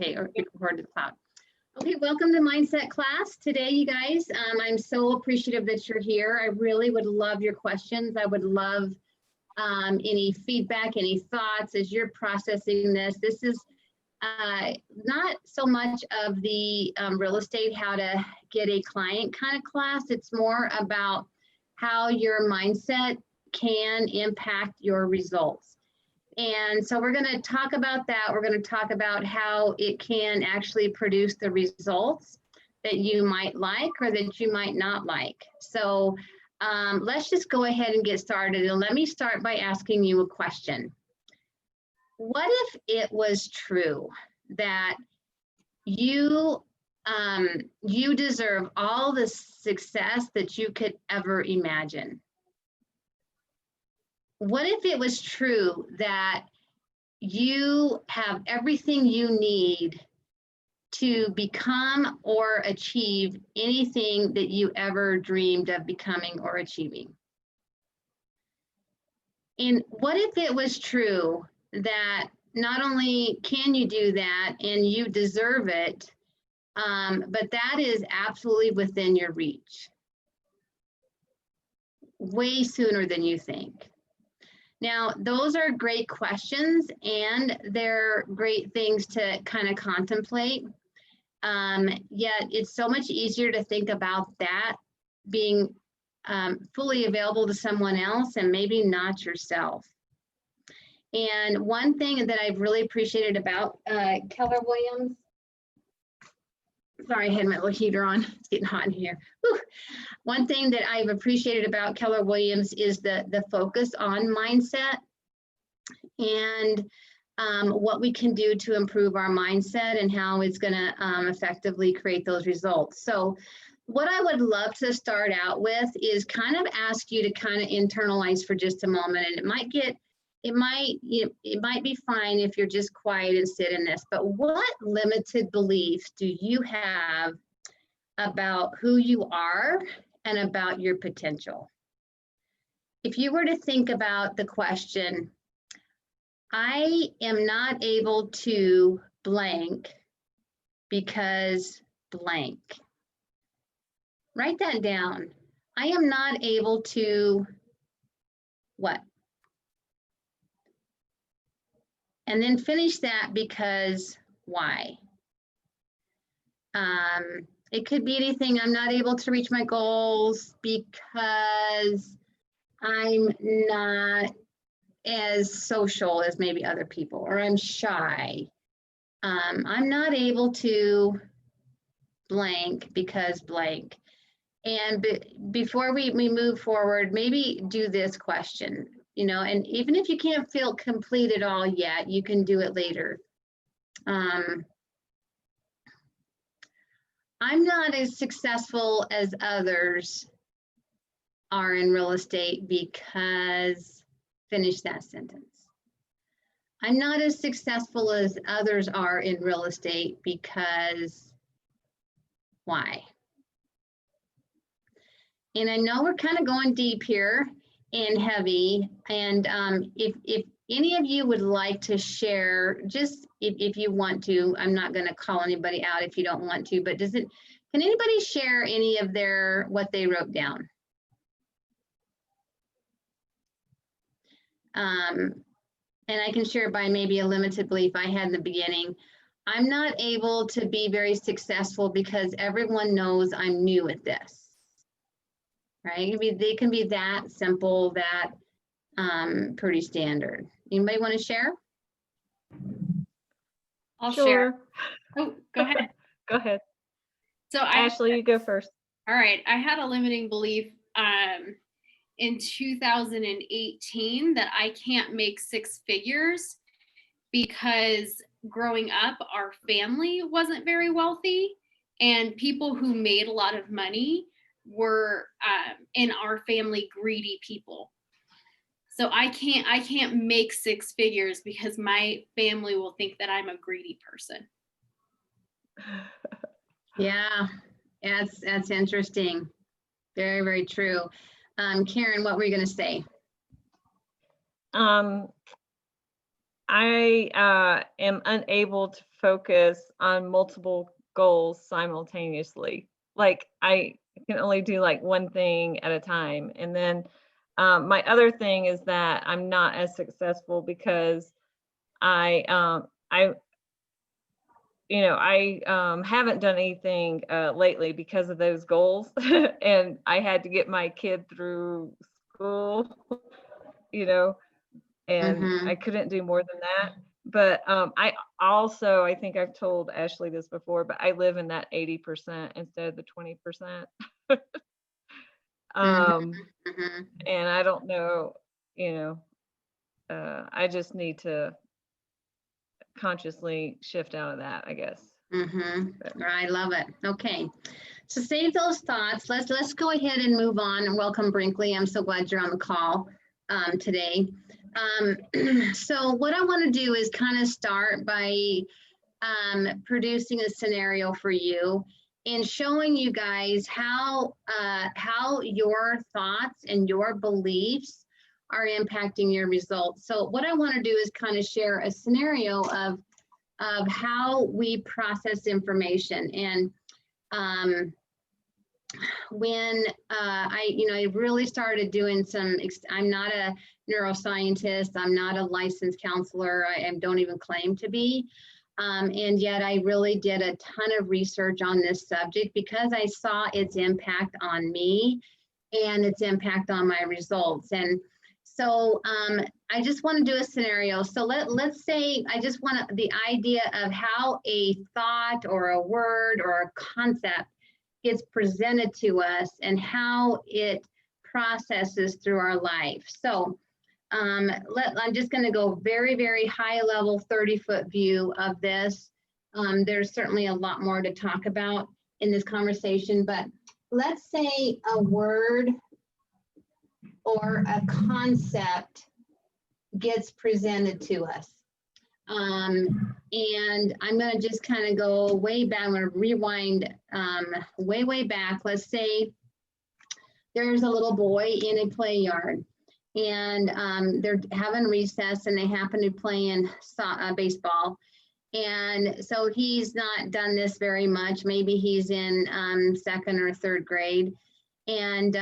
Okay, or record to the cloud. Okay, welcome to Mindset class. Today, you guys, I'm so appreciative that you're here. I really would love your questions. I would love any feedback, any thoughts as you're processing this. This is not so much of the real estate, how to get a client kind of class. It's more about how your mindset can impact your results. And so we're going to talk about that. We're going to talk about how it can actually produce the results that you might like or that you might not like. So let's just go ahead and get started. And let me start by asking you a question. What if it was true that you deserve all the success that you could ever imagine? What if it was true that you have everything you need to become or achieve anything that you ever dreamed of becoming or achieving? And what if it was true that not only can you do that and you deserve it, but that is absolutely within your reach, way sooner than you think? Now, those are great questions, and they're great things to kind of contemplate. Yet it's so much easier to think about that being fully available to someone else and maybe not yourself. And one thing that I've really appreciated about Keller Williams, sorry, I had my little heater on. It's getting hot in here. Whew. One thing that I've appreciated about Keller Williams is the focus on mindset and what we can do to improve our mindset and how it's going to effectively create those results. So what I would love to start out with is kind of ask you to kind of internalize for just a moment. And it might be fine if you're just quiet and sit in this, but what limited beliefs do you have about who you are and about your potential? If you were to think about the question, I am not able to blank because blank. Write that down. I am not able to what? And then finish that because why? It could be anything. I'm not able to reach my goals because I'm not as social as maybe other people, or I'm shy. I'm not able to blank because blank. And before we move forward, maybe do this question. And even if you can't feel complete at all yet, you can do it later. I'm not as successful as others are in real estate because, finish that sentence. I'm not as successful as others are in real estate because, why? And I know we're kind of going deep here and heavy, and if any of you would like to share, just if you want to, I'm not going to call anybody out if you don't want to, but can anybody share any of what they wrote down? And I can share by maybe a limited belief I had in the beginning. I'm not able to be very successful because everyone knows I'm new at this. Right? They can be that simple, that pretty standard. Anybody want to share? I'll Sure. share. Oh, go ahead. Go ahead. So Ashley, you go first. All right. I had a limiting belief in 2018 that I can't make six figures because growing up, our family wasn't very wealthy, and people who made a lot of money were in our family greedy people. So I can't make six figures because my family will think that I'm a greedy person. Yeah, that's interesting. Very, very true. Karen, what were you going to say? I am unable to focus on multiple goals simultaneously. Like I can only do like one thing at a time. And then my other thing is that I'm not as successful because I haven't done anything lately because of those goals. And I had to get my kid through school, and I couldn't do more than that. But I think I've told Ashley this before, but I live in that 80% instead of the 20%. And I don't know, I just need to consciously shift out of that, I guess. I love it. Okay, so save those thoughts. Let's go ahead and move on, and welcome Brinkley. I'm so glad you're on the call today. So what I want to do is kind of start by producing a scenario for you and showing you guys how your thoughts and your beliefs are impacting your results. So what I want to do is kind of share a scenario of how we process information. And when I really started doing I'm not a neuroscientist, I'm not a licensed counselor, I don't even claim to be. And yet I really did a ton of research on this subject because I saw its impact on me and its impact on my results. And so I just want to do a scenario. So let's say I just want the idea of how a thought or a word or a concept gets presented to us and how it processes through our life. So I'm just going to go very, very high level 30-foot view of this. There's certainly a lot more to talk about in this conversation, but let's say a word or a concept gets presented to us. And I'm going to just kind of go way back. I'm going to rewind way back. Let's say there's a little boy in a play yard, and they're having recess, and they happen to play in baseball. And so he's not done this very much. Maybe he's in second or third grade. And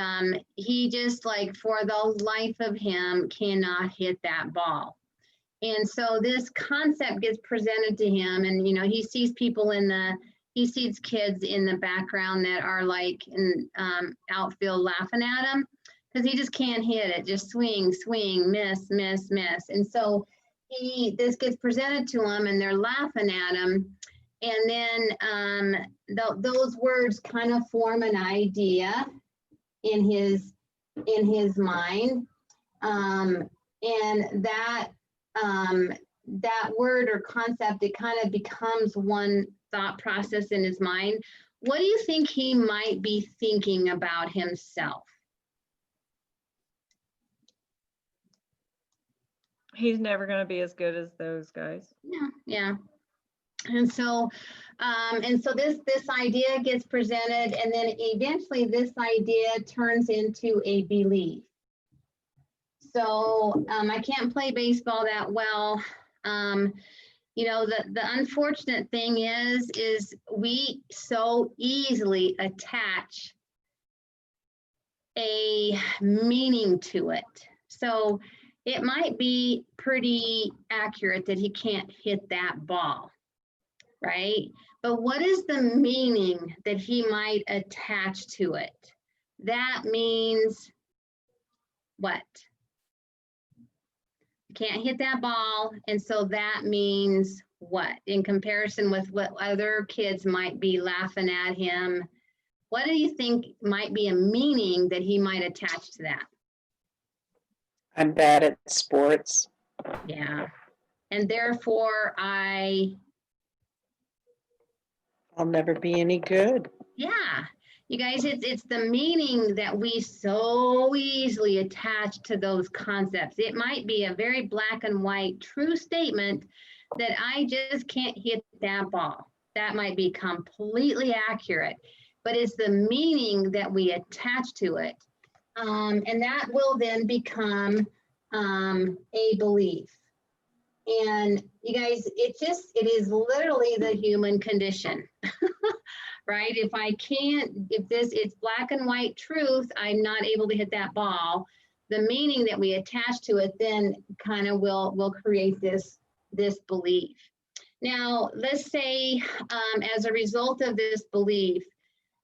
he just, like, for the life of him, cannot hit that ball. And so this concept gets presented to him, and he sees people he sees kids in the background that are like in outfield laughing at him because he just can't hit it, just swing, miss. And so this gets presented to him, and they're laughing at him, and then those words kind of form an idea in his mind, and that word or concept, it kind of becomes one thought process in his mind. What do you think he might be thinking about himself? He's never going to be as good as those guys. Yeah. And so this idea gets presented, and then eventually this idea turns into a belief. So I can't play baseball that well. The unfortunate thing is we so easily attach a meaning to it. So it might be pretty accurate that he can't hit that ball, right? But what is the meaning that he might attach to it? That means what? Can't hit that ball, and so that means what in comparison with what other kids might be laughing at him? What do you think might be a meaning that he might attach to that? I'm bad at sports. Yeah, and therefore I'll never be any good. Yeah, you guys, it's the meaning that we so easily attach to those concepts. It might be a very black and white true statement that I just can't hit that ball. That might be completely accurate, but it's the meaning that we attach to it. And that will then become a belief. And you guys, it is literally the human condition, right? If it's black and white truth, I'm not able to hit that ball. The meaning that we attach to it then kind of will create this belief. Now, let's say as a result of this belief,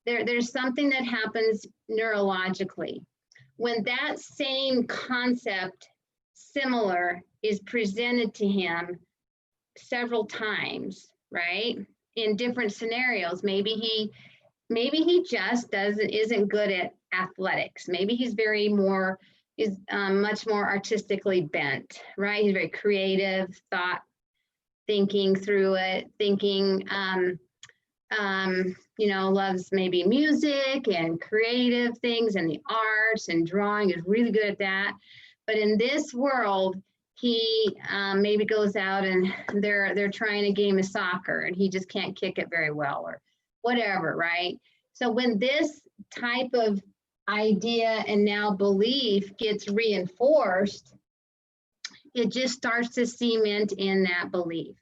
there's something that happens neurologically. When that same concept, similar, is presented to him several times, right? In different scenarios, maybe he just isn't good at athletics. Maybe he's much more artistically bent, right? He's very creative, thinking through it, loves maybe music and creative things and the arts and drawing, is really good at that. But in this world, he maybe goes out and they're trying a game of soccer and he just can't kick it very well or whatever, right? So when this type of idea and now belief gets reinforced, it just starts to cement in that belief.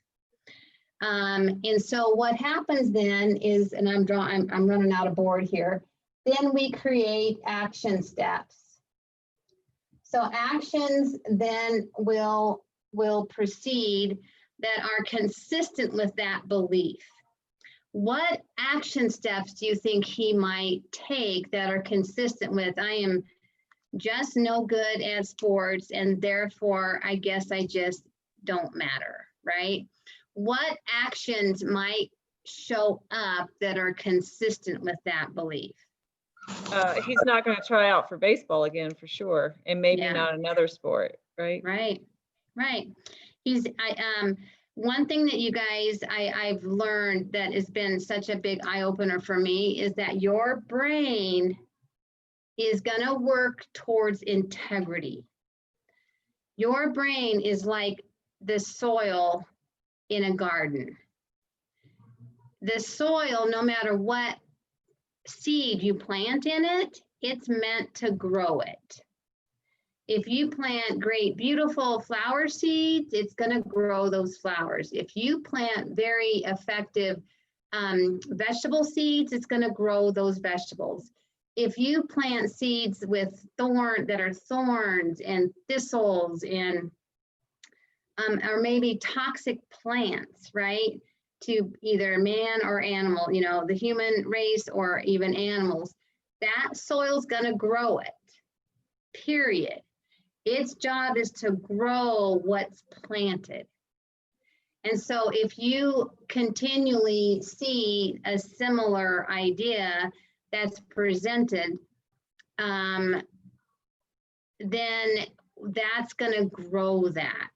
And so what happens then is, and I'm running out of board here, then we create action steps. So actions then will proceed that are consistent with that belief. What action steps do you think he might take that are consistent with, I am just no good at sports and therefore I guess I just don't matter, right? What actions might show up that are consistent with that belief? He's not going to try out for baseball again for sure, and maybe Yeah. not another sport, right? Right. One thing that you guys, I've learned that has been such a big eye opener for me is that your brain is going to work towards integrity. Your brain is like the soil in a garden. The soil, no matter what seed you plant in it, it's meant to grow it. If you plant great, beautiful flower seeds, it's going to grow those flowers. If you plant very effective vegetable seeds, it's going to grow those vegetables. If you plant seeds with that are thorns and thistles and or maybe toxic plants, right, to either man or animal, the human race or even animals, that soil's going to grow it, period. Its job is to grow what's planted. And so if you continually see a similar idea that's presented, then that's going to grow that.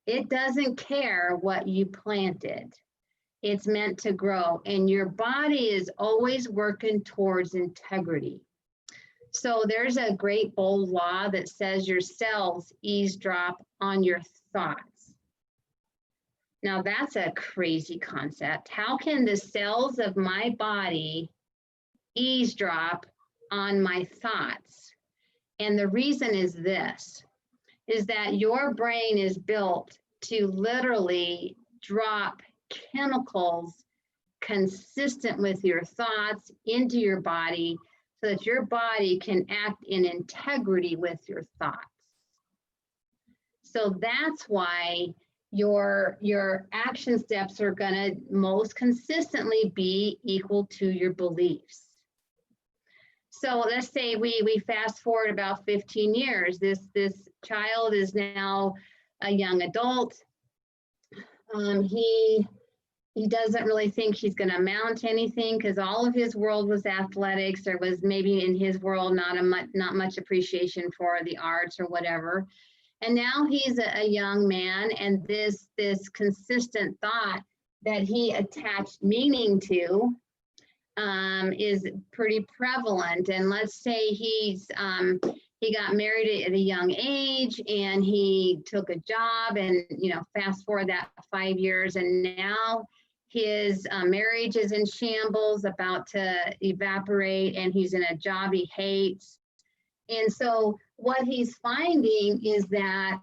It doesn't care what you planted. It's meant to grow, and your body is always working towards integrity. So there's a great bold law that says your cells eavesdrop on your thoughts. Now that's a crazy concept. How can the cells of my body eavesdrop on my thoughts? And the reason is this, is that your brain is built to literally drop chemicals consistent with your thoughts into your body so that your body can act in integrity with your thoughts. So that's why your action steps are going to most consistently be equal to your beliefs. So let's say we fast forward about 15 years. This child is now a young adult. He doesn't really think he's going to amount to anything because all of his world was athletics. There was maybe in his world not much appreciation for the arts or whatever. And now he's a young man, and this consistent thought that he attached meaning to is pretty prevalent. And let's say he got married at a young age and he took a job, and fast forward that 5 years, and now his marriage is in shambles, about to evaporate, and he's in a job he hates. And so what he's finding is that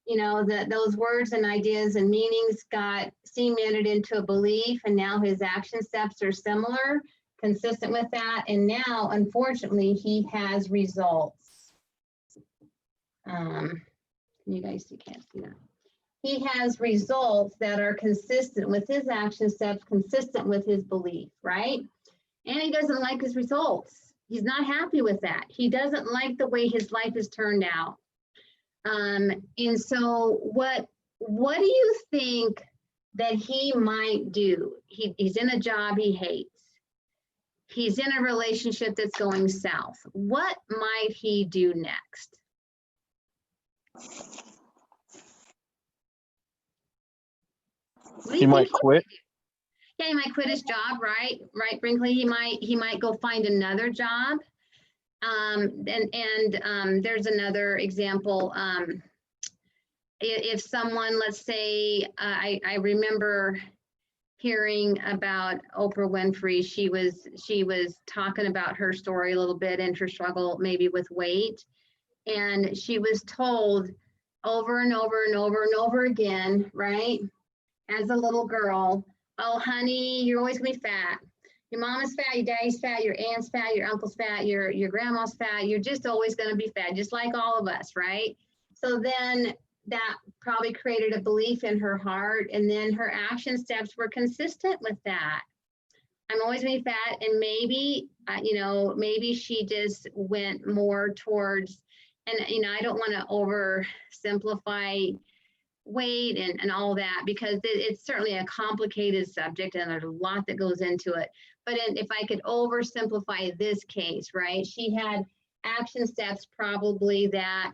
you know, those words and ideas and meanings got cemented into a belief, and now his action steps are similar, consistent with that. And now, unfortunately, he has results. You guys, you can't see that. He has results that are consistent with his action steps, consistent with his belief, right? And he doesn't like his results. He's not happy with that. He doesn't like the way his life has turned out. And so what do you think that he might do? He's in a job he hates. He's in a relationship that's going south. What might he do next? He might quit. Yeah, he might quit his job, right? Right, Brinkley? He might go find another job. There's another example. If someone, let's say, I remember hearing about Oprah Winfrey. She was talking about her story a little bit and her struggle maybe with weight. And she was told over and over and over and over again, right? As a little girl, oh, honey, you're always gonna be fat. Your mama's fat, your daddy's fat, your aunt's fat, your uncle's fat, your grandma's fat. You're just always gonna be fat, just like all of us, right? So then that probably created a belief in her heart, and then her action steps were consistent with that. I'm always gonna be fat, and maybe, maybe she just went more towards, and I don't wanna oversimplify weight and all that, because it's certainly a complicated subject and there's a lot that goes into it. But if I could oversimplify this case, right? She had action steps probably that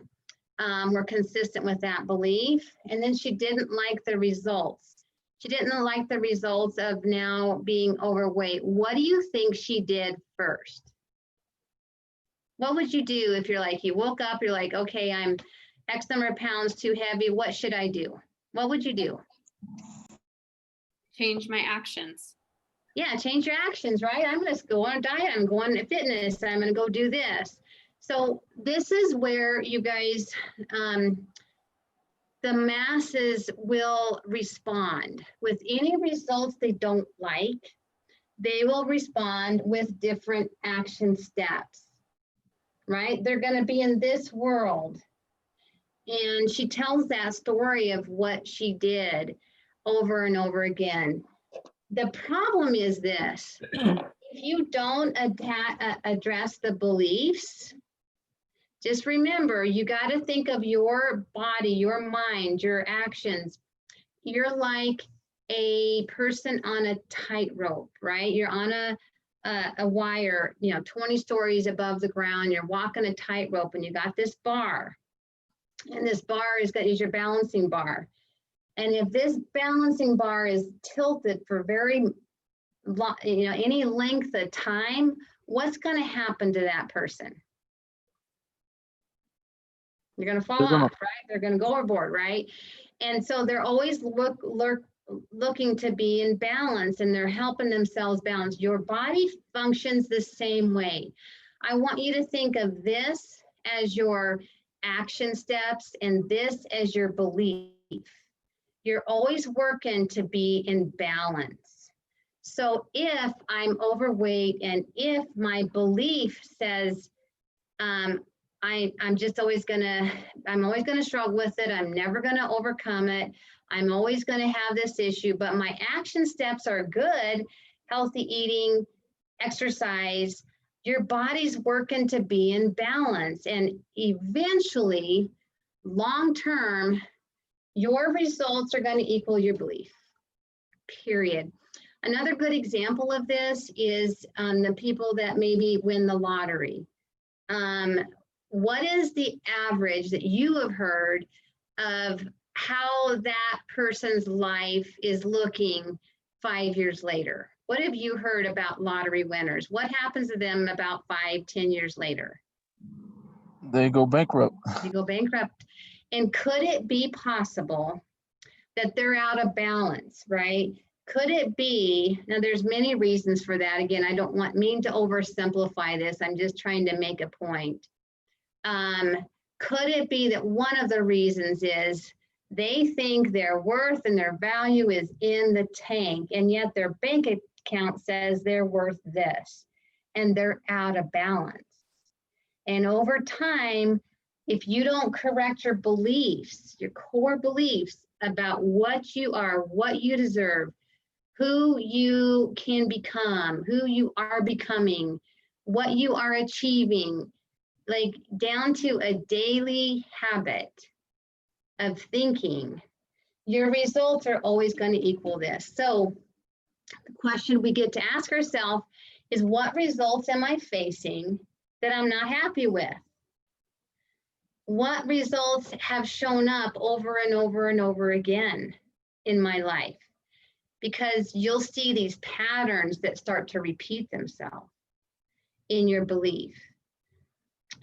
were consistent with that belief. And then she didn't like the results. She didn't like the results of now being overweight. What do you think she did first? What would you do if you're like, you woke up, you're like, okay, I'm X number of pounds too heavy. What should I do? What would you do? Change my actions. Yeah, change your actions, right? I'm going to go on a diet. I'm going to fitness. I'm going to go do this. So this is where you guys, the masses will respond with any results they don't like. They will respond with different action steps, right? They're going to be in this world. And she tells that story of what she did over and over again. The problem is this: if you don't address the beliefs, just remember, you got to think of your body, your mind, your actions. You're like a person on a tightrope, right? You're on a wire, 20 stories above the ground. You're walking a tightrope, and you got this bar. And this bar is your balancing bar. And if this balancing bar is tilted for very long, any length of time, what's going to happen to that person? You're going to fall off, right? They're going to go overboard, right? And so they're always looking to be in balance, and they're helping themselves balance. Your body functions the same way. I want you to think of this as your action steps and this as your belief. You're always working to be in balance. So if I'm overweight and if my belief says I'm always gonna struggle with it, I'm never gonna overcome it, I'm always gonna have this issue, but my action steps are good, healthy eating, exercise, your body's working to be in balance, and eventually, long-term, your results are going to equal your belief, period. Another good example of this is the people that maybe win the lottery. What is the average that you have heard of how that person's life is looking 5 years later? What have you heard about lottery winners? What happens to them about 5-10 years later? They go bankrupt. They go bankrupt. And could it be possible that they're out of balance, right? Could it be, now there's many reasons for that. Again, I don't mean to oversimplify this. I'm just trying to make a point. Could it be that one of the reasons is they think their worth and their value is in the tank, and yet their bank account says they're worth this, and they're out of balance? And over time, if you don't correct your beliefs, your core beliefs about what you are, what you deserve, who you can become, who you are becoming, what you are achieving, like down to a daily habit of thinking, your results are always going to equal this. So the question we get to ask ourselves is, what results am I facing that I'm not happy with? What results have shown up over and over and over again in my life? Because you'll see these patterns that start to repeat themselves in your belief.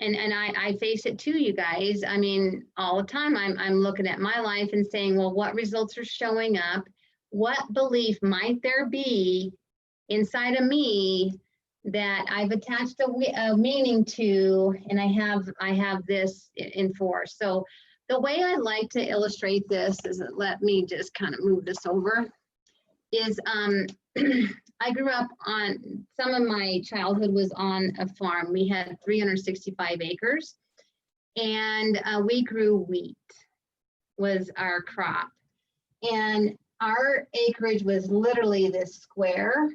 And I face it too, you guys. I mean, all the time I'm looking at my life and saying, well, what results are showing up? What belief might there be inside of me that I've attached a meaning to, and I have this in force. So the way I like to illustrate this is, let me just kind of move this over, is I grew up on, some of my childhood was on a farm. We had 365 acres, and we grew wheat, was our crop. And our acreage was literally this square,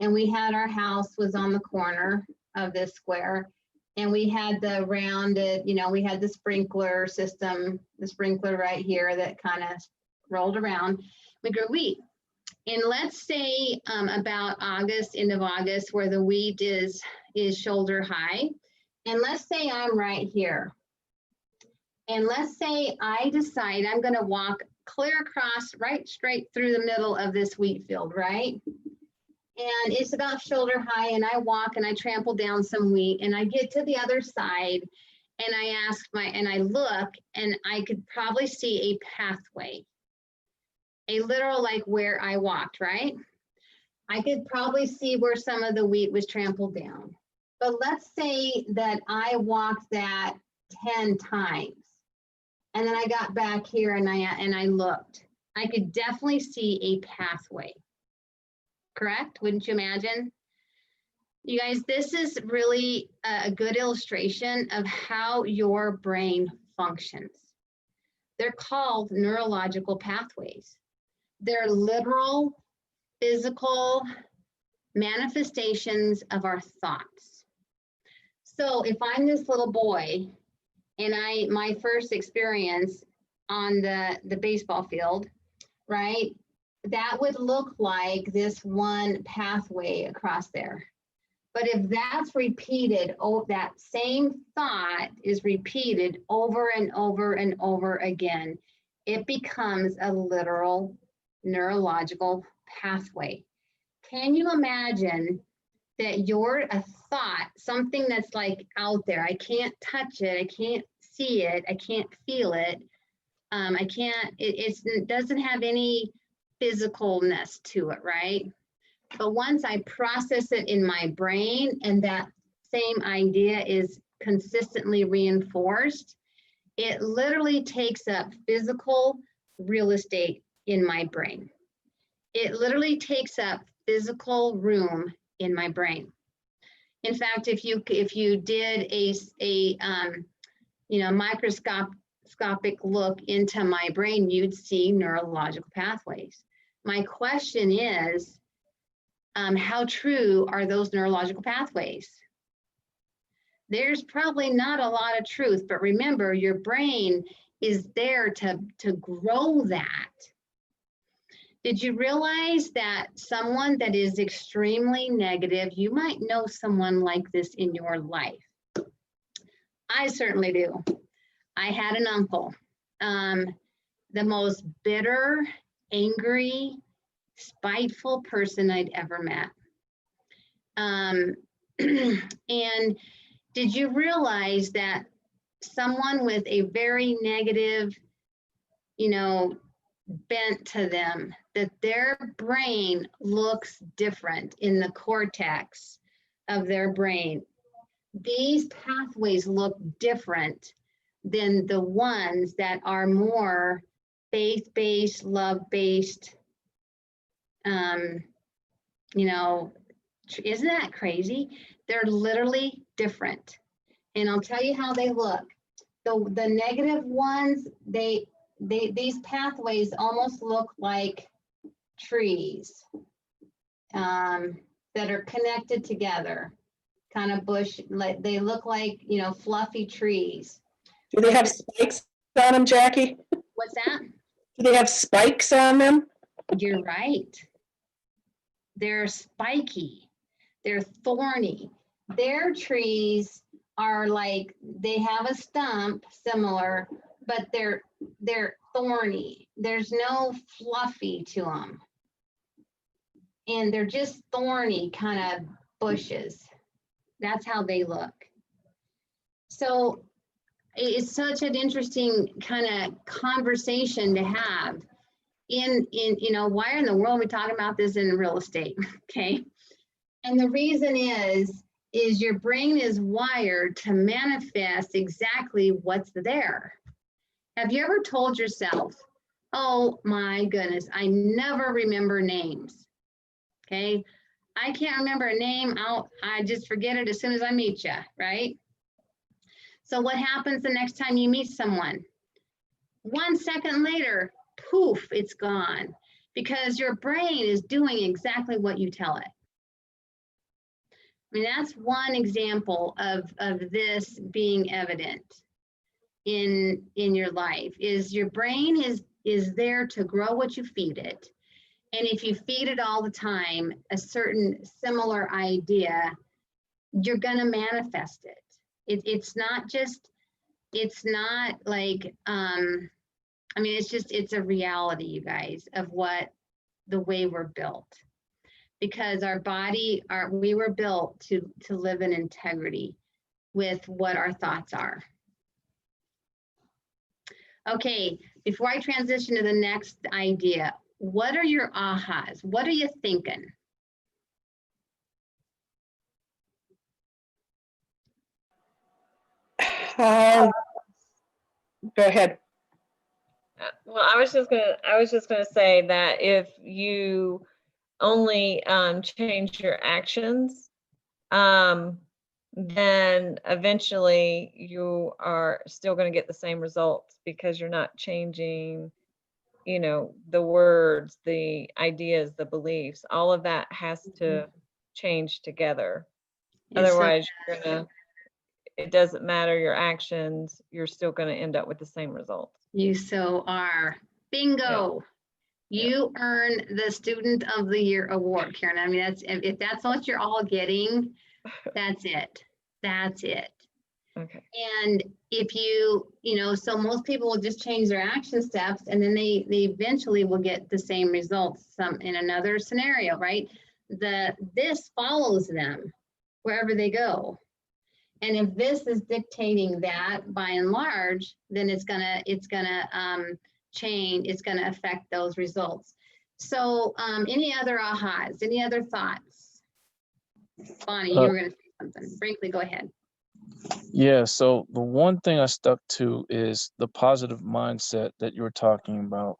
and we had, our house was on the corner of this square, and we had the rounded, we had the sprinkler system, the sprinkler right here that kind of rolled around. We grew wheat. And let's say about August, end of August, where the wheat is shoulder high. And let's say I'm right here. And let's say I decide I'm going to walk clear across, right straight through the middle of this wheat field, right? And it's about shoulder high, and I walk and I trample down some wheat, and I get to the other side, and I look, and I could probably see a pathway. A literal, like where I walked, right? I could probably see where some of the wheat was trampled down. But let's say that I walked that 10 times. And then I got back here and I looked. I could definitely see a pathway. Correct? Wouldn't you imagine? You guys, this is really a good illustration of how your brain functions. They're called neurological pathways. They're literal, physical manifestations of our thoughts. So if I'm this little boy, and my first experience on the baseball field, right, that would look like this one pathway across there. But if that's repeated, that same thought is repeated over and over and over again, it becomes a literal neurological pathway. Can you imagine that a thought, something that's like out there, I can't touch it, I can't see it, I can't feel it, it doesn't have any physicalness to it, right? But once I process it in my brain and that same idea is consistently reinforced, it literally takes up physical real estate in my brain. It literally takes up physical room in my brain. In fact, if you did a microscopic look into my brain, you'd see neurological pathways. My question is, how true are those neurological pathways? There's probably not a lot of truth, but remember, your brain is there to grow that. Did you realize that someone that is extremely negative, you might know someone like this in your life? I certainly do. I had an uncle, the most bitter, angry, spiteful person I'd ever met. And did you realize that someone with a very negative, bent to them, that their brain looks different in the cortex of their brain? These pathways look different than the ones that are more faith-based, love-based. You know, isn't that crazy? They're literally different. And I'll tell you how they look. The negative ones, these pathways almost look like trees that are connected together, kind of bush, like they look like, you know, fluffy trees. Do they have spikes on them, Jackie? What's that? Do they have spikes on them? You're right. They're spiky. They're thorny. Their trees are like, they have a stump similar, but they're thorny. There's no fluffy to them. And they're just thorny kind of bushes. That's how they look. So it's such an interesting kind of conversation to have in, you know, why in the world are we talking about this in real estate? Okay. And the reason is your brain is wired to manifest exactly what's there. Have you ever told yourself, oh my goodness, I never remember names. Okay. I can't remember a name. I just forget it as soon as I meet you, right? So what happens the next time you meet someone? 1 second later, poof, it's gone, because your brain is doing exactly what you tell it. I mean, that's one example of this being evident in your life, is your brain is there to grow what you feed it. And if you feed it all the time a certain similar idea, you're going to manifest it. It's not like, I mean, it's a reality, you guys, of what the way we're built. Because our body, we were built to live in integrity with what our thoughts are. Okay, before I transition to the next idea, what are your ahas? What are you thinking? Go ahead. Well, I was just gonna say that if you only change your actions, then eventually you are still going to get the same results, because you're not changing, you know, the words, the ideas, the beliefs. All of that has to change together. Yes, so- Otherwise, it doesn't matter your actions, you're still going to end up with the same results. You so are. Bingo. You earn the Student of the Year award, Karen. I mean, if that's what you're all getting, that's it. That's it. Okay. And if you know, so most people will just change their action steps, and then they eventually will get the same results in another scenario, right? This follows them wherever they go. And if this is dictating that by and large, then it's gonna change, it's gonna affect those results. So any other ahas, any other thoughts? Bonnie, you were gonna say something. Brinkley, go ahead. Yeah, so the one thing I stuck to is the positive mindset that you were talking about.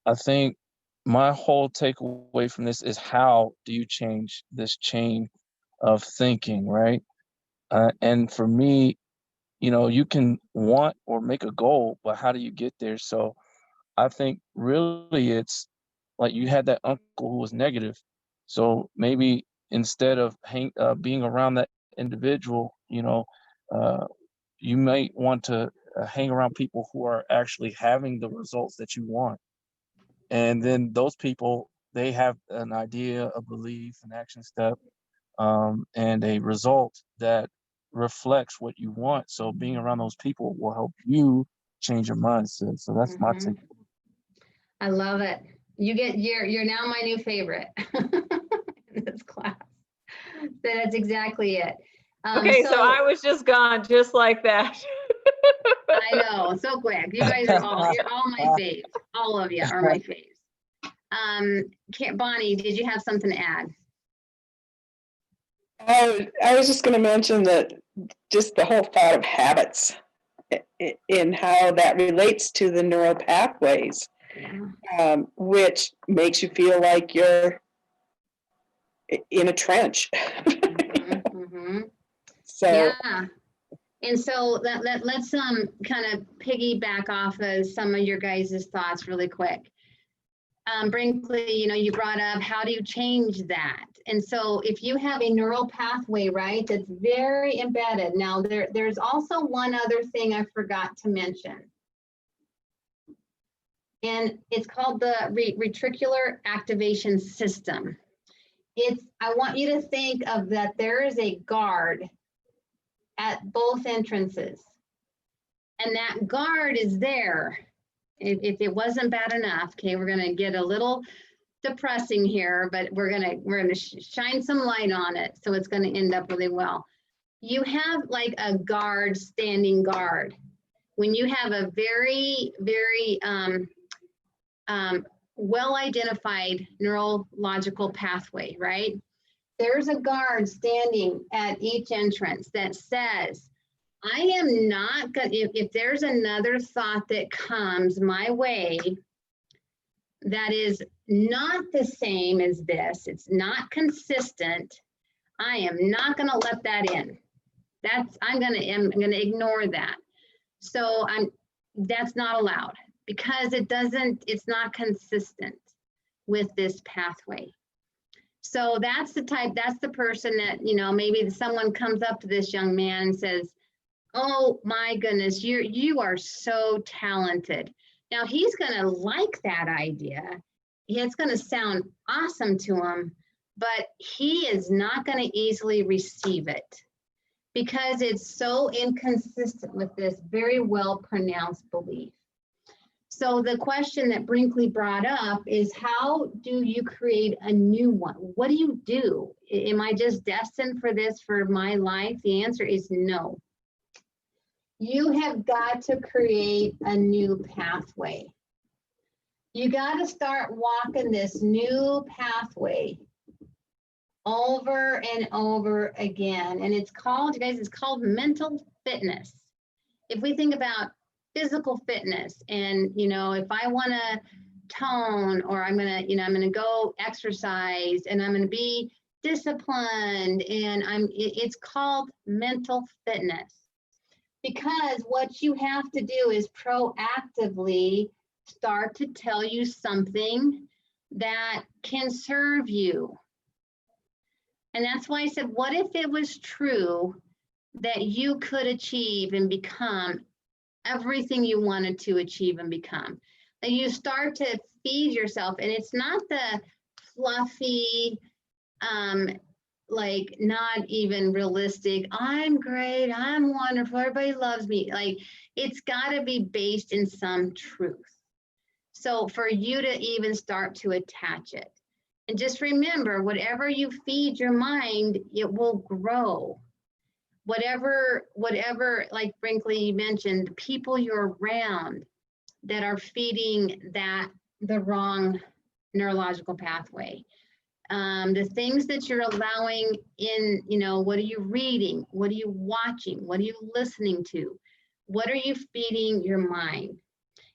I think my whole takeaway from this is, how do you change this chain of thinking, right? And for me, you know, you can want or make a goal, but how do you get there? So I think really it's like, you had that uncle who was negative. So maybe instead of being around that individual, you know, you might want to hang around people who are actually having the results that you want. And then those people, they have an idea, a belief, an action step, and a result that reflects what you want. So being around those people will help you change your mindset. So that's my take. I love it. You're now my new favorite in this class. That's exactly it. Okay, so I was just gone just like that. I know, so quick. You guys are you're all my faves. All of you are my faves. Bonnie, did you have something to add? I was just going to mention that just the whole thought of habits in how that relates to the neural pathways, which makes you feel like you're in a trench. So yeah. And so let's kind of piggyback off of some of your guys' thoughts really quick. Brinkley, you brought up, how do you change that? And so if you have a neural pathway, right, that's very embedded. Now there's also one other thing I forgot to mention. And it's called the Retricular Activation System. I want you to think of that there is a guard at both entrances. And that guard is there. If it wasn't bad enough, okay, we're gonna get a little depressing here, but we're gonna shine some light on it, so it's gonna end up really well. You have like a guard, standing guard. When you have a very, very well-identified neurological pathway, right? There's a guard standing at each entrance that says, I am not going to, if there's another thought that comes my way that is not the same as this, it's not consistent, I am not going to let that in. I'm going to ignore that. So that's not allowed, because it's not consistent with this pathway. So that's the person that, maybe someone comes up to this young man and says, oh my goodness, you are so talented. Now he's gonna like that idea. It's gonna sound awesome to him, but he is not gonna easily receive it because it's so inconsistent with this very well pronounced belief. So the question that Brinkley brought up is, how do you create a new one? What do you do? Am I just destined for this for my life? The answer is no. You have got to create a new pathway. You got to start walking this new pathway over and over again. And it's called, you guys, it's called mental fitness. If we think about physical fitness, and if I want to tone, or I'm gonna go exercise, and I'm gonna be disciplined, and it's called mental fitness. Because what you have to do is proactively start to tell you something that can serve you. And that's why I said, what if it was true that you could achieve and become everything you wanted to achieve and become? That you start to feed yourself, and it's not the fluffy, like not even realistic, I'm great, I'm wonderful, everybody loves me. Like, it's got to be based in some truth. So for you to even start to attach it. And just remember, whatever you feed your mind, it will grow. Whatever, like Brinkley mentioned, the people you're around that are feeding the wrong neurological pathway. The things that you're allowing in, what are you reading? What are you watching? What are you listening to? What are you feeding your mind?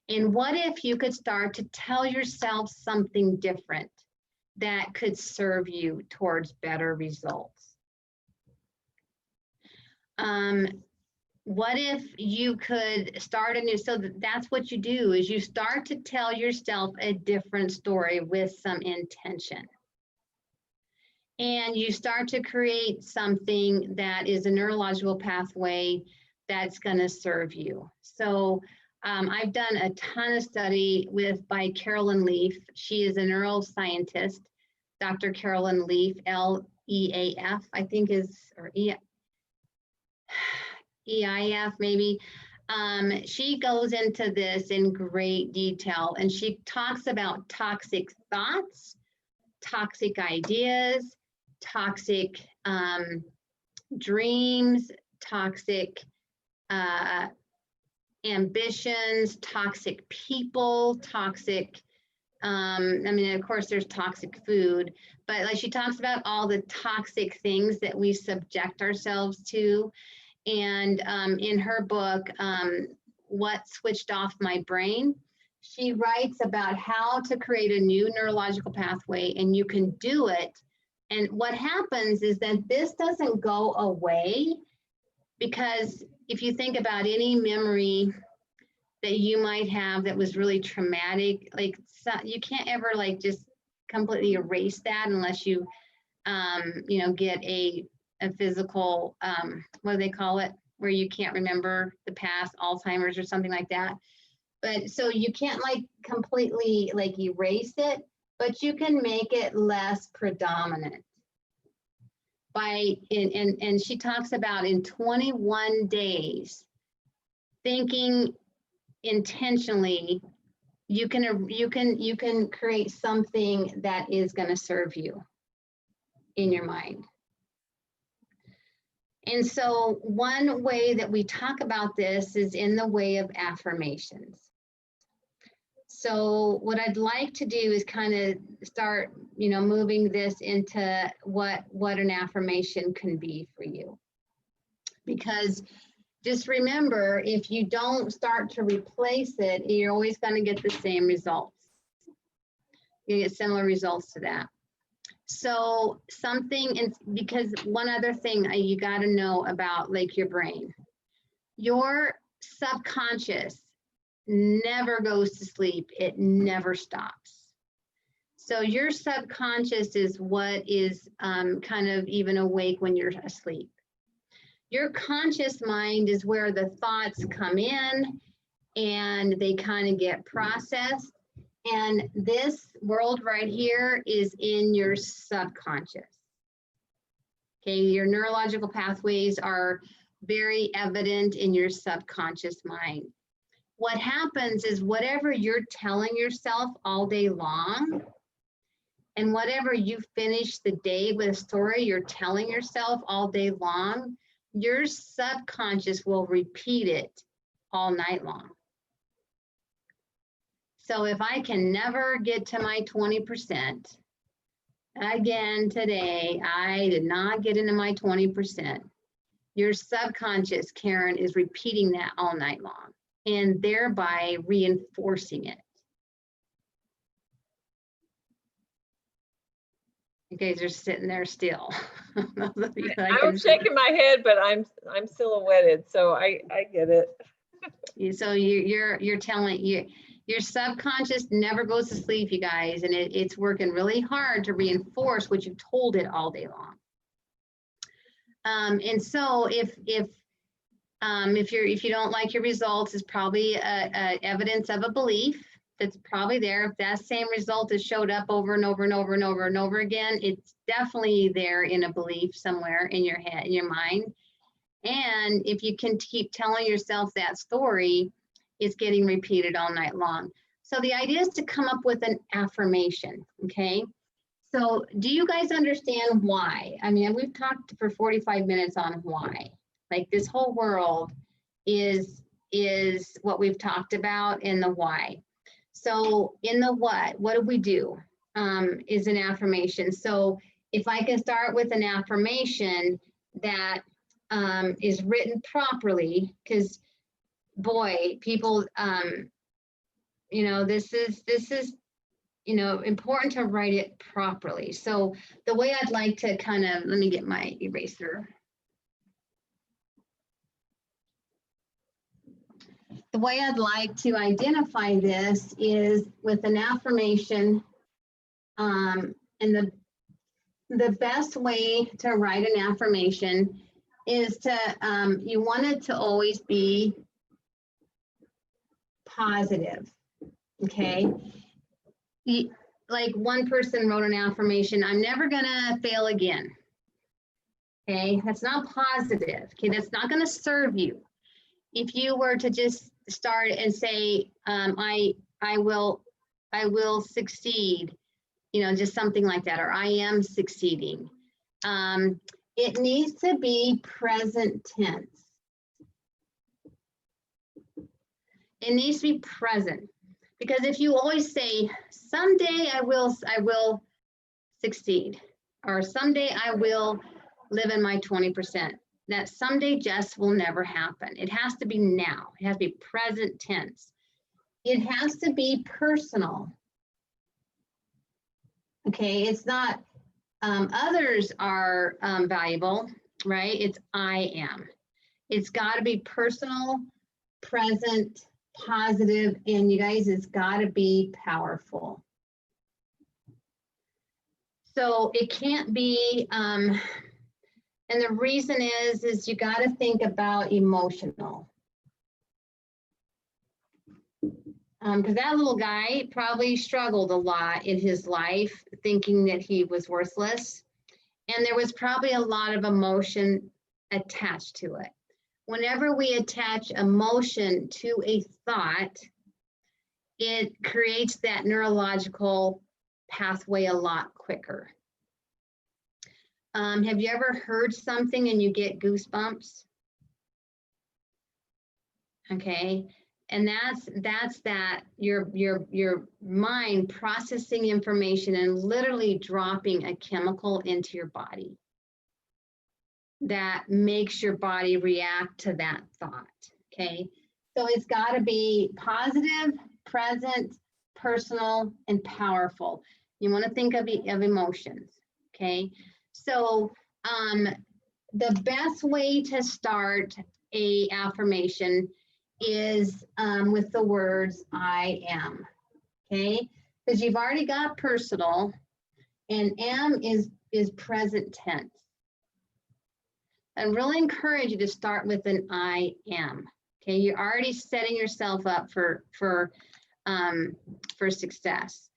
And what if you could start to tell yourself something different that could serve you towards better results? What if you could start so that's what you do, is you start to tell yourself a different story with some intention. And you start to create something that is a neurological pathway that's going to serve you. So I've done a ton of study by Carolyn Leaf. She is a neuroscientist, Dr. Carolyn Leaf, L-E-A-F, I think or E-I-F maybe. She goes into this in great detail, and she talks about toxic thoughts, toxic ideas, toxic dreams, toxic ambitions, toxic people, toxic, of course there's toxic food, but like she talks about all the toxic things that we subject ourselves to. And in her book, What Switched Off My Brain, she writes about how to create a new neurological pathway, and you can do it. And what happens is that this doesn't go away, because if you think about any memory that you might have that was really traumatic, like you can't ever like just completely erase that unless you, you know, get a physical, what do they call it, where you can't remember the past, Alzheimer's or something like that. But so you can't like completely like erase it, but you can make it less predominant by, and she talks about in 21 days, thinking intentionally, you can create something that is going to serve you in your mind. And so one way that we talk about this is in the way of affirmations. So what I'd like to do is kind of start, you know, moving this into what an affirmation can be for you. Because just remember, if you don't start to replace it, you're always going to get the same results. You get similar results to that. So something, and because one other thing you got to know about like your brain, your subconscious never goes to sleep. It never stops. So your subconscious is what is kind of even awake when you're asleep. Your conscious mind is where the thoughts come in and they kind of get processed. And this world right here is in your subconscious. Okay, your neurological pathways are very evident in your subconscious mind. What happens is whatever you're telling yourself all day long, and whatever you finish the day with a story you're telling yourself all day long, your subconscious will repeat it all night long. So if I can never get to my 20%, again today, I did not get into my 20%. Your subconscious, Karen, is repeating that all night long and thereby reinforcing it. You guys are sitting there still. I'm shaking my head, but I'm silhouetted, so I get it. So you're telling your subconscious never goes to sleep, you guys, and it's working really hard to reinforce what you've told it all day long. And so if you don't like your results, it's probably evidence of a belief that's probably there. If that same result has showed up over and over and over and over and over again, it's definitely there in a belief somewhere in your head, in your mind. And if you can keep telling yourself that story, it's getting repeated all night long. So the idea is to come up with an affirmation, okay? So do you guys understand why? I mean, we've talked for 45 minutes on why. Like this whole world is what we've talked about in the why. So in the what do we do is an affirmation. So if I can start with an affirmation that is written properly, because boy, people, you know, this is, you know, important to write it properly. So the way I'd like to kind of, let me get my eraser. The way I'd like to identify this is with an affirmation, and the best way to write an affirmation is to, you want it to always be positive, okay? Like one person wrote an affirmation, I'm never gonna fail again, okay? That's not positive, okay? That's not gonna serve you. If you were to just start and say, I will succeed, you know, just something like that, or I am succeeding. It needs to be present tense. It needs to be present, because if you always say, someday I will succeed, or someday I will live in my 20%, that someday just will never happen. It has to be now. It has to be present tense. It has to be personal. Okay, it's not others are valuable, right? It's I am. It's got to be personal, present, positive, and you guys, it's got to be powerful. So it can't be, and the reason is you got to think about emotional. Because that little guy probably struggled a lot in his life, thinking that he was worthless. And there was probably a lot of emotion attached to it. Whenever we attach emotion to a thought, it creates that neurological pathway a lot quicker. Have you ever heard something and you get goosebumps? Okay. And that's that your mind processing information and literally dropping a chemical into your body that makes your body react to that thought. Okay, so it's got to be positive, present, personal, and powerful. You want to think of emotions. Okay, so the best way to start a affirmation is with the words I am, okay? Because you've already got personal, and am is present tense. I really encourage you to start with an I am, okay? You're already setting yourself up for success.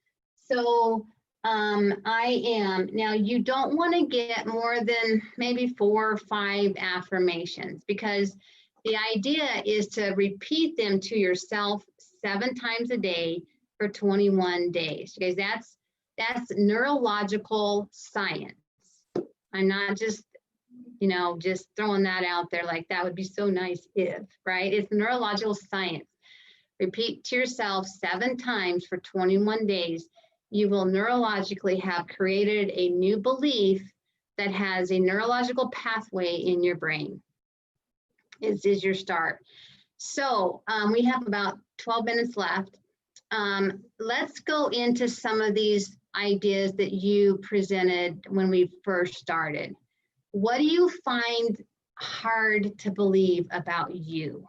So I am. Now you don't want to get more than maybe 4 or 5 affirmations, because the idea is to repeat them to yourself 7 times a day for 21 days. You guys, that's neurological science. I'm not just, just throwing that out there like that would be so nice if, right? It's neurological science. Repeat to yourself 7 times for 21 days. You will neurologically have created a new belief that has a neurological pathway in your brain. Is your start. So we have about 12 minutes left. Let's go into some of these ideas that you presented when we first started. What do you find hard to believe about you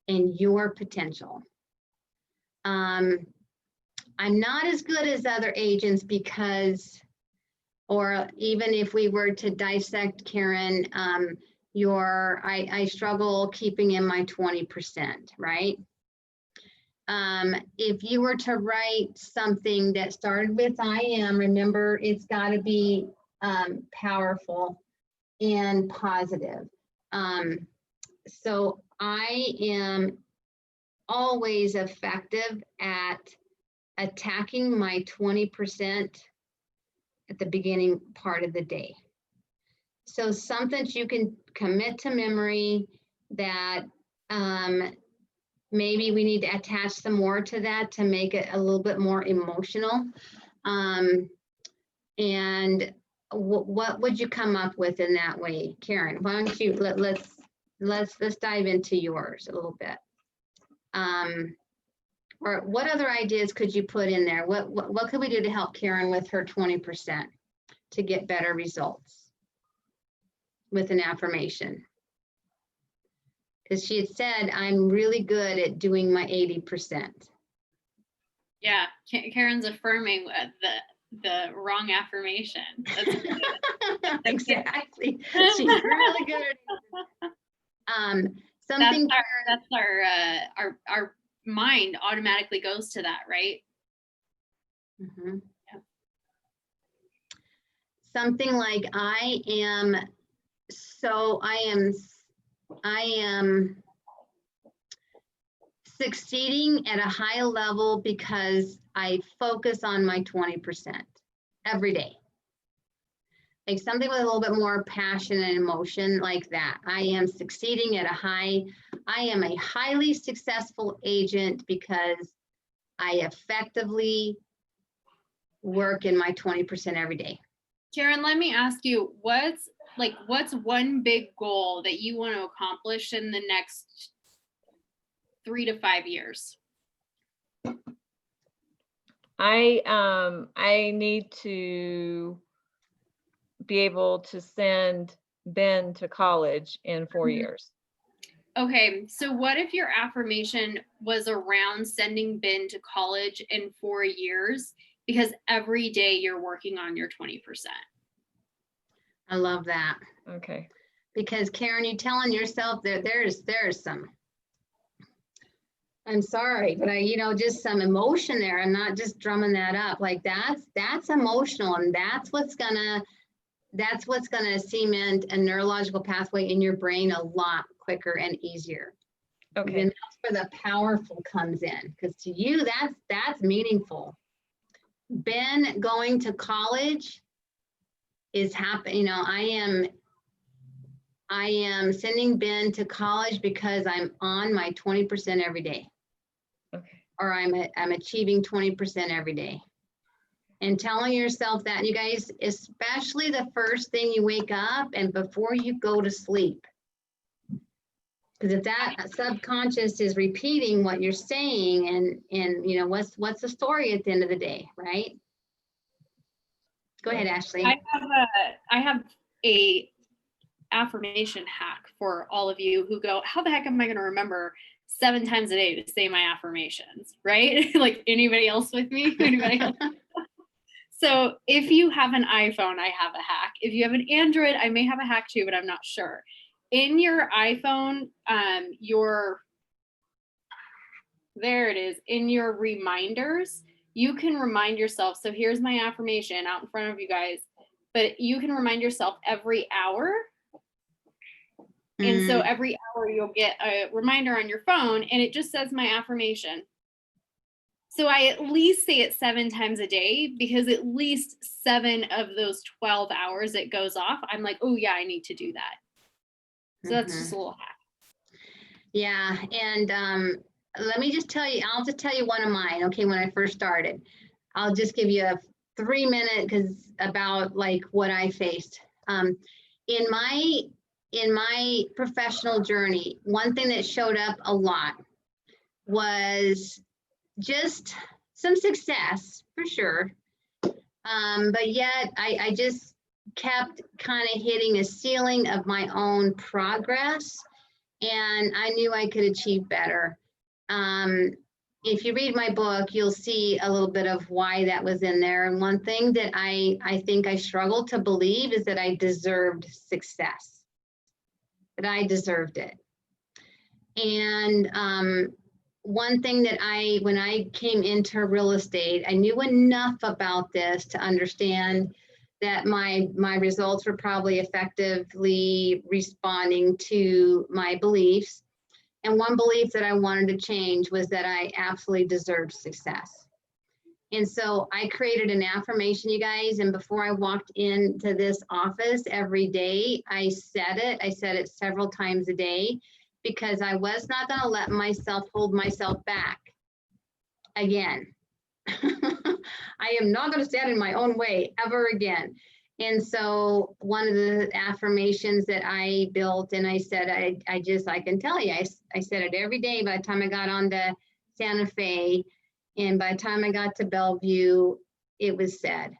and your potential? I'm not as good as other agents because, or even if we were to dissect Karen, I struggle keeping in my 20%, right? If you were to write something that started with I am, remember it's got to be powerful and positive. So I am always effective at attacking my 20% at the beginning part of the day. So something that you can commit to memory that maybe we need to attach some more to that to make it a little bit more emotional. And what would you come up with in that way, Karen? Why don't you let's dive into yours a little bit. Or what other ideas could you put in there? What could we do to help Karen with her 20% to get better results with an affirmation? Because she had said, I'm really good at doing my 80%. Yeah, Karen's affirming the wrong affirmation. That's Exactly. She's really good at something. That's our mind automatically goes to that, right? Mm-hmm. Yeah. Something like I am succeeding at a high level because I focus on my 20% every day. Like something with a little bit more passion and emotion like that. I am succeeding at I am a highly successful agent because I effectively work in my 20% every day. Karen, let me ask you, what's one big goal that you want to accomplish in the next 3 to 5 years? I need to be able to send Ben to college in 4 years. Okay, so what if your affirmation was around sending Ben to college in 4 years, because every day you're working on your 20%? I love that. Okay. Because Karen, you telling yourself there's some, I'm sorry, but just some emotion there. I'm not just drumming that up. Like that's emotional, and that's what's gonna cement a neurological pathway in your brain a lot quicker and easier. Okay. And that's where the powerful comes in, because to you, that's meaningful. Ben going to college is happening. I am sending Ben to college because I'm on my 20% every day. Okay. Or I'm achieving 20% every day. And telling yourself that, you guys, especially the first thing you wake up and before you go to sleep. Because if that subconscious is repeating what you're saying, and what's the story at the end of the day, right? Go ahead, Ashley. I have a affirmation hack for all of you who go, how the heck am I going to remember 7 times a day to say my affirmations, right? Like, anybody else with me? Anybody else? So if you have an iPhone, I have a hack. If you have an Android, I may have a hack too, but I'm not sure. In your iPhone, there it is, in your reminders, you can remind yourself. So here's my affirmation out in front of you guys, but you can remind yourself every hour. And so every hour you'll get a reminder on your phone, and it just says my affirmation. So I at least say it 7 times a day, because at least 7 of those 12 hours it goes off, I'm like, oh yeah, I need to do that. So that's just a little hack. Yeah, and let me just tell you, I'll just tell you one of mine, okay, when I first started. I'll just give you a 3-minute, because about like what I faced. In my professional journey, one thing that showed up a lot was just some success, for sure. But yet I just kept kind of hitting a ceiling of my own progress, and I knew I could achieve better. If you read my book, you'll see a little bit of why that was in there. And one thing that I think I struggled to believe is that I deserved success, that I deserved it. And one thing that when I came into real estate, I knew enough about this to understand that my results were probably effectively responding to my beliefs. And one belief that I wanted to change was that I absolutely deserved success. And so I created an affirmation, you guys, and before I walked into this office every day, I said it several times a day, because I was not going to let myself hold myself back again. I am not going to stand in my own way ever again. And so one of the affirmations that I built, and I said, I can tell you, I said it every day by the time I got on to Santa Fe, and by the time I got to Bellevue, it was said.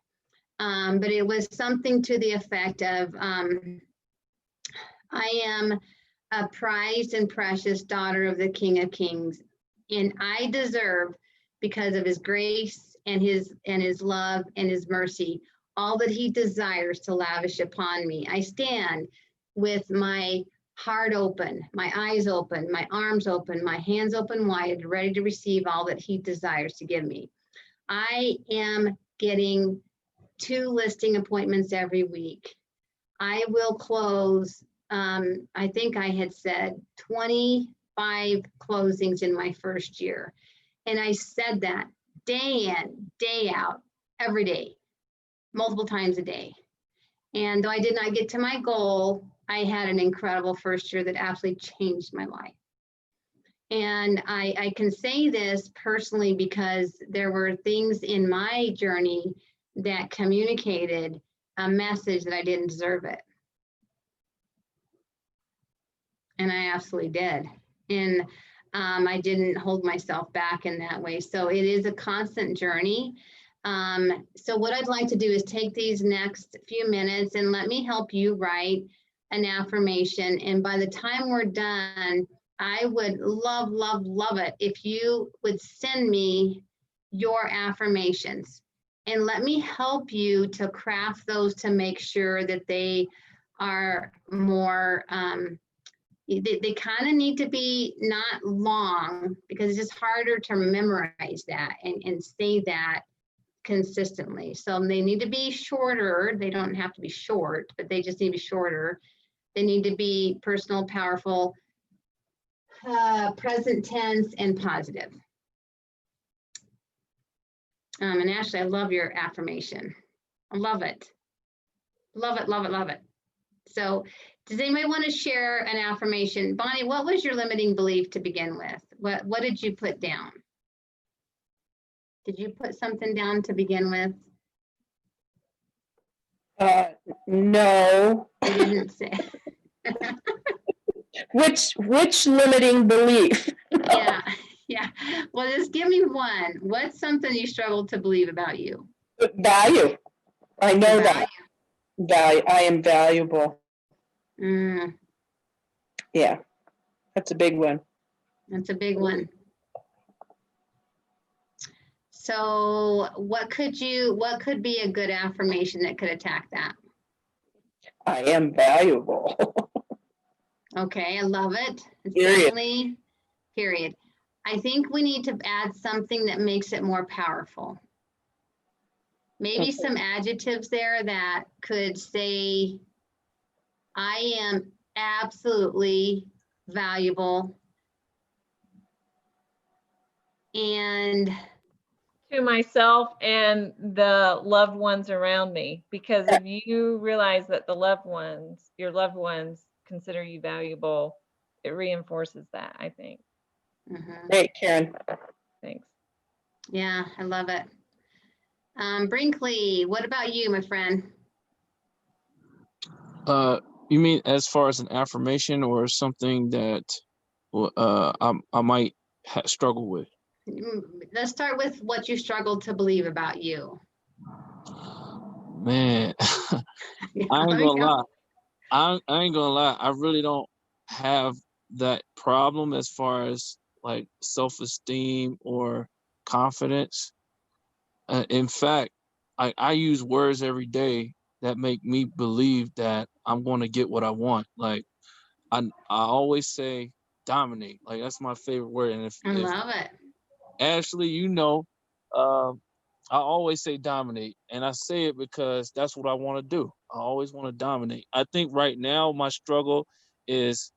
But it was something to the effect of, I am a prized and precious daughter of the King of Kings, and I deserve, because of his grace and his love and his mercy, all that he desires to lavish upon me. I stand with my heart open, my eyes open, my arms open, my hands open wide, ready to receive all that he desires to give me. I am getting 2 listing appointments every week. I will close, I think I had said 25 closings in my first year. And I said that day in, day out, every day, multiple times a day. And though I did not get to my goal, I had an incredible first year that absolutely changed my life. And I can say this personally because there were things in my journey that communicated a message that I didn't deserve it. And I absolutely did. And I didn't hold myself back in that way. So it is a constant journey. So what I'd like to do is take these next few minutes and let me help you write an affirmation. And by the time we're done, I would love, love, love it if you would send me your affirmations and let me help you to craft those to make sure that they are more, they kind of need to be not long, because it's just harder to memorize that and say that consistently. So they need to be shorter. They don't have to be short, but they just need to be shorter. They need to be personal, powerful, present tense, and positive. And Ashley, I love your affirmation. I love it. Love it, love it, love it. So does anybody want to share an affirmation? Bonnie, what was your limiting belief to begin with? What did you put down? Did you put something down to begin with? No. I didn't say. Which limiting belief? Yeah, yeah. Well, just give me one. What's something you struggle to believe about you? Value. I know Value. that. Value. I am valuable. Yeah, that's a big one. That's a big one. So what could be a good affirmation that could attack that? I am valuable. Okay, I love it. It's Period. definitely, period. I think we need to add something that makes it more powerful. Maybe some adjectives there that could say, I am absolutely valuable. And To myself and the loved ones around me, because if you realize that your loved ones consider you valuable, it reinforces that, I think. Great, Karen. Thanks. Yeah, I love it. Brinkley, what about you, my friend? You mean as far as an affirmation or something that I might struggle with? Let's start with what you struggle to believe about you. Man, I ain't gonna lie. I ain't gonna lie. I really don't have that problem as far as like self-esteem or confidence. In fact, I use words every day that make me believe that I'm going to get what I want. Like I always say dominate. Like that's my favorite word. And if love it. Ashley, I always say dominate, and I say it because that's what I want to do. I always want to dominate. I think right now my struggle is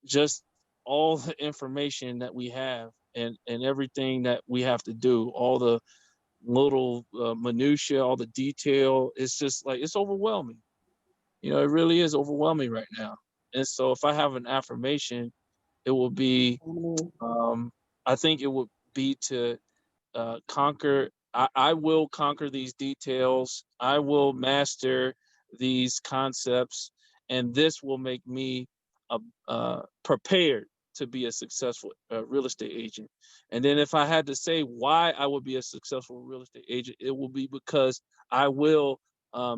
just all the information that we have and everything that we have to do, all the little minutia, all the detail. It's just like, it's overwhelming. It really is overwhelming right now. And so if I have an affirmation, it will be, I think it would be to conquer. I will conquer these details. I will master these concepts, and this will make me prepared to be a successful real estate agent. And then if I had to say why I would be a successful real estate agent, it will be because I will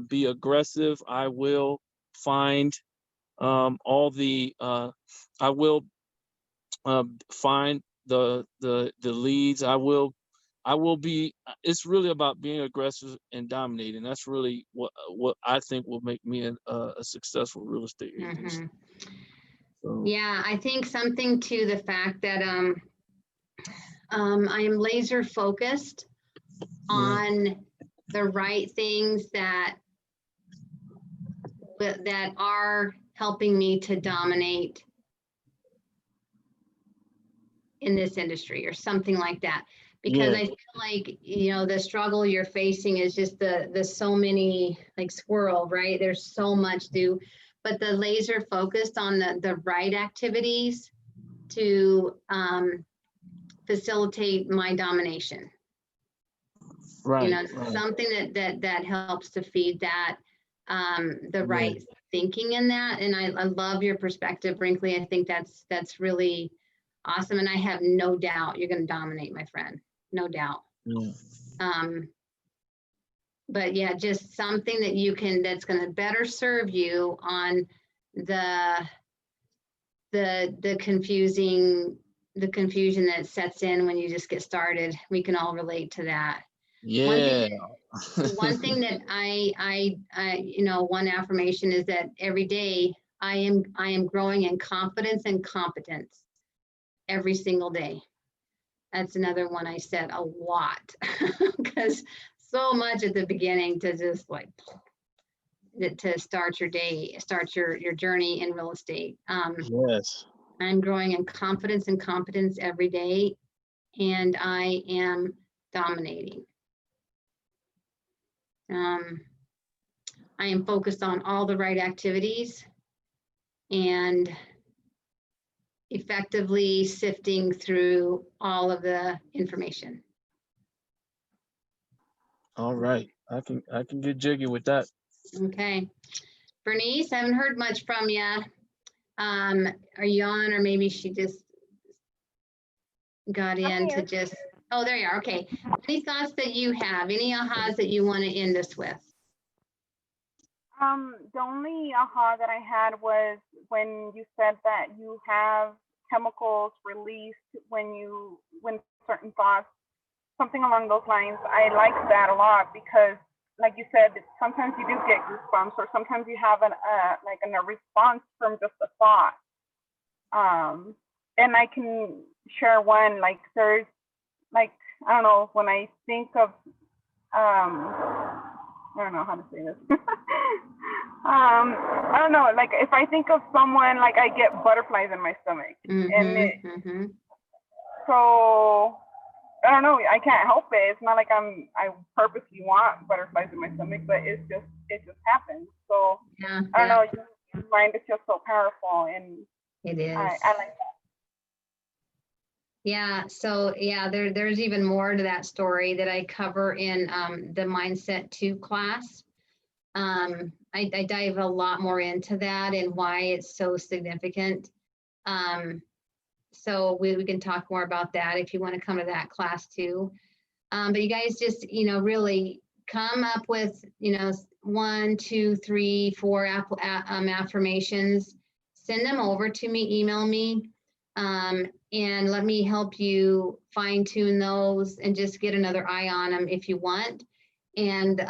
be aggressive. I will find I will find the leads. I will be. It's really about being aggressive and dominating. That's really what I think will make me a successful real estate agent. So. Yeah, I think something to the fact that I am laser focused on the right things that are helping me to dominate in this industry or something like that. Because I feel like, the struggle you're facing is just the so many, like squirrel, right? There's so much but the laser focused on the right activities to facilitate my domination. Right. Something that helps to feed that, the right thinking in that. And I love your perspective, Brinkley. I think that's really awesome. And I have no doubt you're going to dominate, my friend. No doubt. But yeah, just something that you can, that's going to better serve you on the confusion that sets in when you just get started. We can all relate to that. Yeah. One thing that I one affirmation is that every day I am growing in confidence and competence every single day. That's another one I said a lot because so much at the beginning to just like to start your day, start your journey in real estate. Yes. I'm growing in confidence and competence every day, and I am dominating. I am focused on all the right activities and effectively sifting through all of the information. All right. I can get jiggy with that. Okay. Bernice, I haven't heard much from you. Are you on, or maybe she just got in to just, oh, there you are. Okay. Any thoughts that you have, any ahas that you want to end us with? The only aha that I had was when you said that you have chemicals released when certain thoughts, something along those lines. I like that a lot because, like you said, sometimes you do get goosebumps, or sometimes you have a response from just a thought. And I can share one, like there's like, I don't know, when I think of, I don't know how to say this. I don't know, like if I think of someone, like I get butterflies in my stomach. So I don't know, I can't help it. It's not like I purposely want butterflies in my stomach, but it just happens. So I don't know, your mind is just so powerful, and it is. I like that. Yeah, so yeah, there's even more to that story that I cover in the Mindset 2 class. I dive a lot more into that and why it's so significant. So we can talk more about that if you want to come to that class too. But you guys just, really come up with, 1, 2, 3, 4 affirmations, send them over to me, email me, and let me help you fine tune those and just get another eye on them if you want. And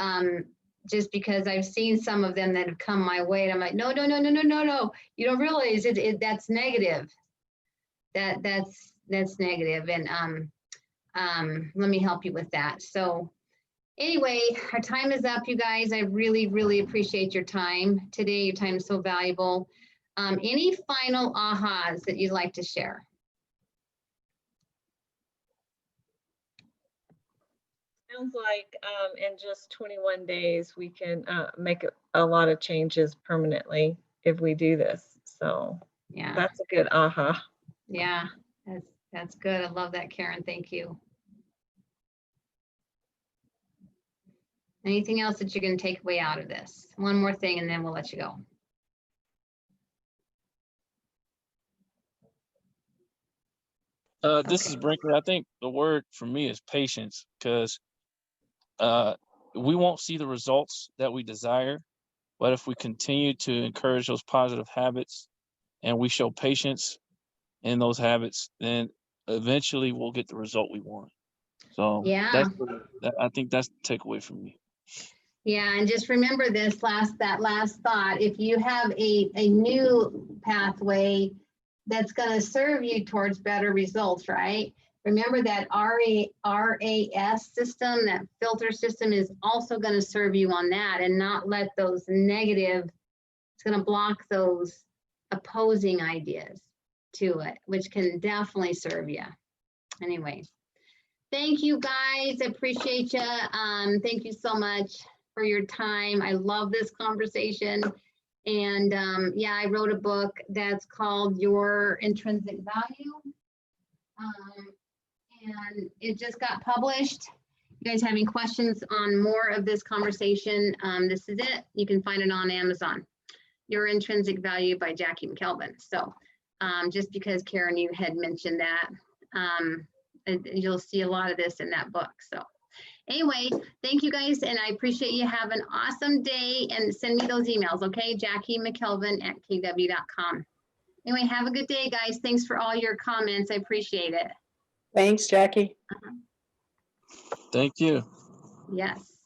just because I've seen some of them that have come my way, and I'm like, no, you don't realize that's negative. That's negative, and let me help you with that. So anyway, our time is up, you guys. I really appreciate your time today. Your time is so valuable. Any final ahas that you'd like to share? Sounds like in just 21 days, we can make a lot of changes permanently if we do this. So Yeah, that's a good aha. Yeah, that's good. I love that, Karen. Thank you. Anything else that you're going to take away out of this? One more thing, and then we'll let you go. This is Brinkley. I think the word for me is patience, because we won't see the results that we desire, but if we continue to encourage those positive habits and we show patience in those habits, then eventually we'll get the result we want. So Yeah. I think that's the takeaway from me. Yeah, and just remember that last thought. If you have a new pathway that's going to serve you towards better results, right? Remember that RAS system, that filter system, is also going to serve you on that, and not let those negative, it's going to block those opposing ideas to it, which can definitely serve you. Anyways, thank you guys. I appreciate you. Thank you so much for your time. I love this conversation. And yeah, I wrote a book that's called Your Intrinsic Value. And it just got published. You guys have any questions on more of this conversation? This is it. You can find it on Amazon. Your Intrinsic Value by Jackie McKelvin. So just because Karen, you had mentioned that, you'll see a lot of this in that book. So anyway, thank you guys. And I appreciate you. Have an awesome day and send me those emails. Okay. Jackie McKelvin at kw.com. Anyway, have a good day, guys. Thanks for all your comments. I appreciate it. Thanks, Jackie. Thank you. Yes.